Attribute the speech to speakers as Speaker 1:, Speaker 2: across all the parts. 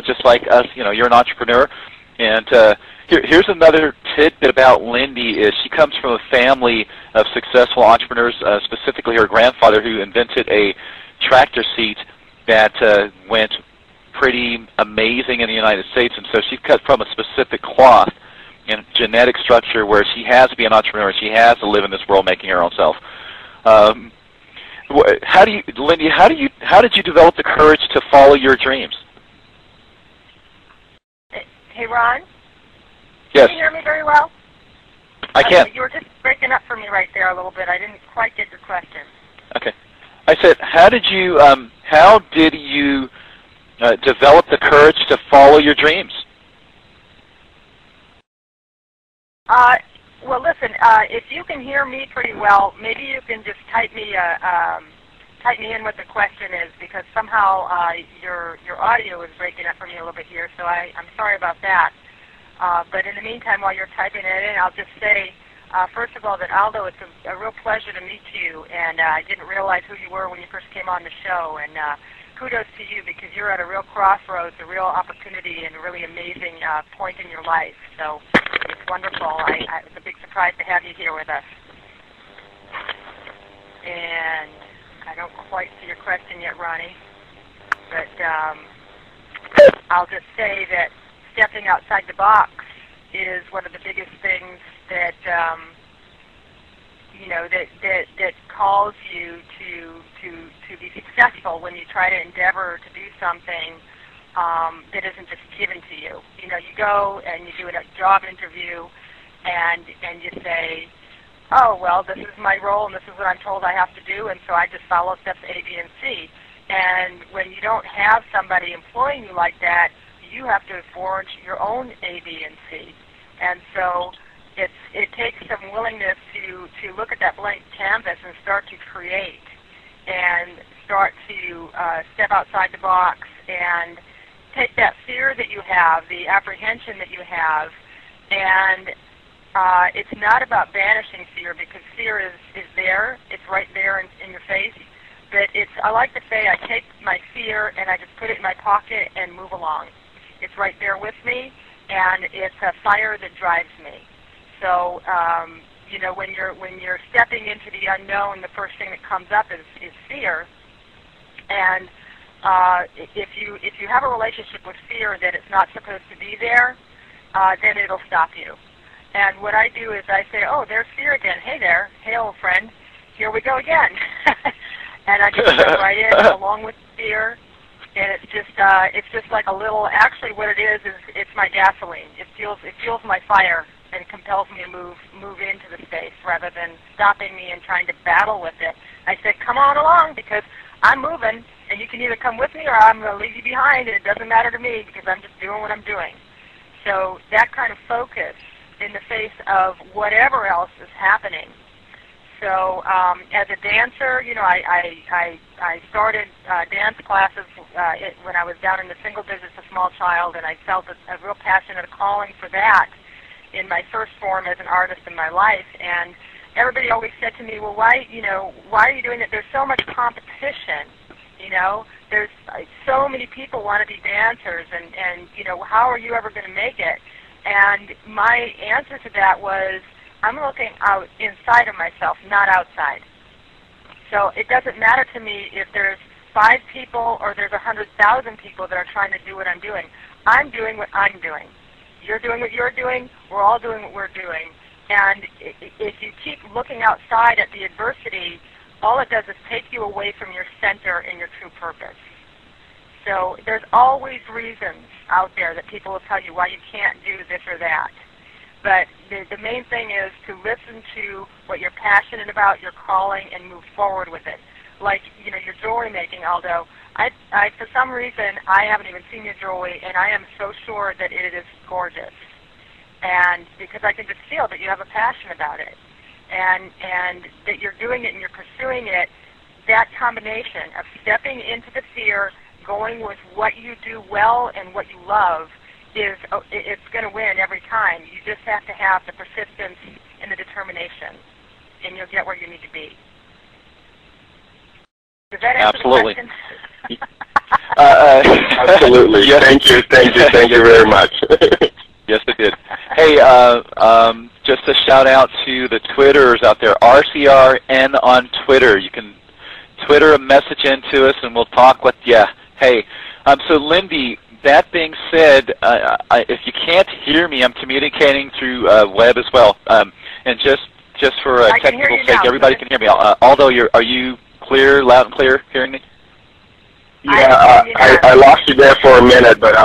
Speaker 1: just like us, you're an entrepreneur. And here's another tidbit about Lindy is she comes from a family of successful entrepreneurs, specifically her grandfather who invented a tractor seat that went pretty amazing in the United States. And so she's cut from a specific cloth and genetic structure where she has to be an entrepreneur. She has to live in this world making her own self. Lindy, how did you develop the courage to follow your dreams?
Speaker 2: Hey, Ron?
Speaker 1: Yes.
Speaker 2: Can you hear me very well?
Speaker 1: I can.
Speaker 2: You were just breaking up for me right there a little bit. I didn't quite get your question.
Speaker 1: Okay. I said, how did you develop the courage to follow your dreams?
Speaker 2: Well, listen, if you can hear me pretty well, maybe you can just type me in what the question is, because somehow your audio is breaking up for me a little bit here, so I'm sorry about that. But in the meantime, while you're typing it in, I'll just say, first of all, that Aldo, it's a real pleasure to meet you, and I didn't realize who you were when you first came on the show, and kudos to you, because you're at a real crossroads, a real opportunity, and a really amazing point in your life. So it's wonderful. It's a big surprise to have you here with us. And I don't quite see your question yet, Ronnie, but I'll just say that stepping outside the box is one of the biggest things that that calls you to be successful when you try to endeavor to do something that isn't just given to you. You go and you do a job interview, and you say, oh, well, this is my role, and this is what I'm told I have to do, and so I just follow steps A, B, and C. And when you don't have somebody employing you like that, you have to forge your own A, B, and C. And so it takes some willingness to look at that blank canvas and start to create, and start to step outside the box and take that fear that you have, the apprehension that you have, and it's not about banishing fear, because fear is there. It's right there in your face. But I like to say, I take my fear and I just put it in my pocket and move along. It's right there with me, and it's a fire that drives me. So, when you're stepping into the unknown, the first thing that comes up is fear. And if you have a relationship with fear that it's not supposed to be there, then it'll stop you. And what I do is I say, oh, there's fear again. Hey there. Hey, old friend. Here we go again. And I just jump right in along with fear. And it's just like a little, actually what it is it's my gasoline. It fuels my fire and compels me to move into the space rather than stopping me and trying to battle with it. I say, come on along, because I'm moving, and you can either come with me or I'm going to leave you behind, and it doesn't matter to me because I'm just doing what I'm doing. So that kind of focus in the face of whatever else is happening. So as a dancer, I started dance classes when I was down in the single digits, a small child, and I felt a real passion and a calling for that in my first form as an artist in my life. And everybody always said to me, well, why are you doing it? There's so much competition. There's so many people want to be dancers, and how are you ever going to make it? And my answer to that was, I'm looking out inside of myself, not outside. So it doesn't matter to me if there's 5 people or there's 100,000 people that are trying to do what I'm doing. I'm doing what I'm doing. You're doing what you're doing. We're all doing what we're doing. And if you keep looking outside at the adversity, all it does is take you away from your center and your true purpose. So there's always reasons out there that people will tell you why you can't do this or that. But the main thing is to listen to what you're passionate about, your calling, and move forward with it. Like, your jewelry making, Aldo. For some reason, I haven't even seen your jewelry, and I am so sure that it is gorgeous. And because I can just feel that you have a passion about it. And that you're doing it and you're pursuing it, that combination of stepping into the fear, going with what you do well and what you love, it's going to win every time. You just have to have the persistence and the determination, and you'll get where you need to be. Does that answer
Speaker 1: Absolutely.
Speaker 2: the question?
Speaker 3: Absolutely.
Speaker 1: Yes.
Speaker 3: Thank you very much.
Speaker 1: Yes, it did. Hey, just a shout out to the Twitterers out there, RCRN on Twitter. You can Twitter a message into us, and we'll talk with you. Hey, so Lindy, that being said, if you can't hear me, I'm communicating through web as well. And just for technical sake, everybody can hear me. Aldo, are you clear, loud and clear, hearing me?
Speaker 3: Yeah, I lost you there for a minute, but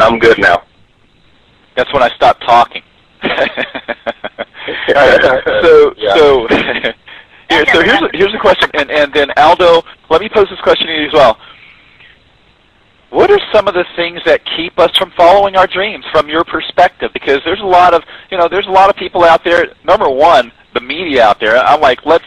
Speaker 3: I'm good now.
Speaker 1: That's when I stopped talking. Here's a question, and then Aldo, let me pose this question to you as well. What are some of the things that keep us from following our dreams, from your perspective? Because there's a lot of people out there. Number one, the media out there. I'm like, let's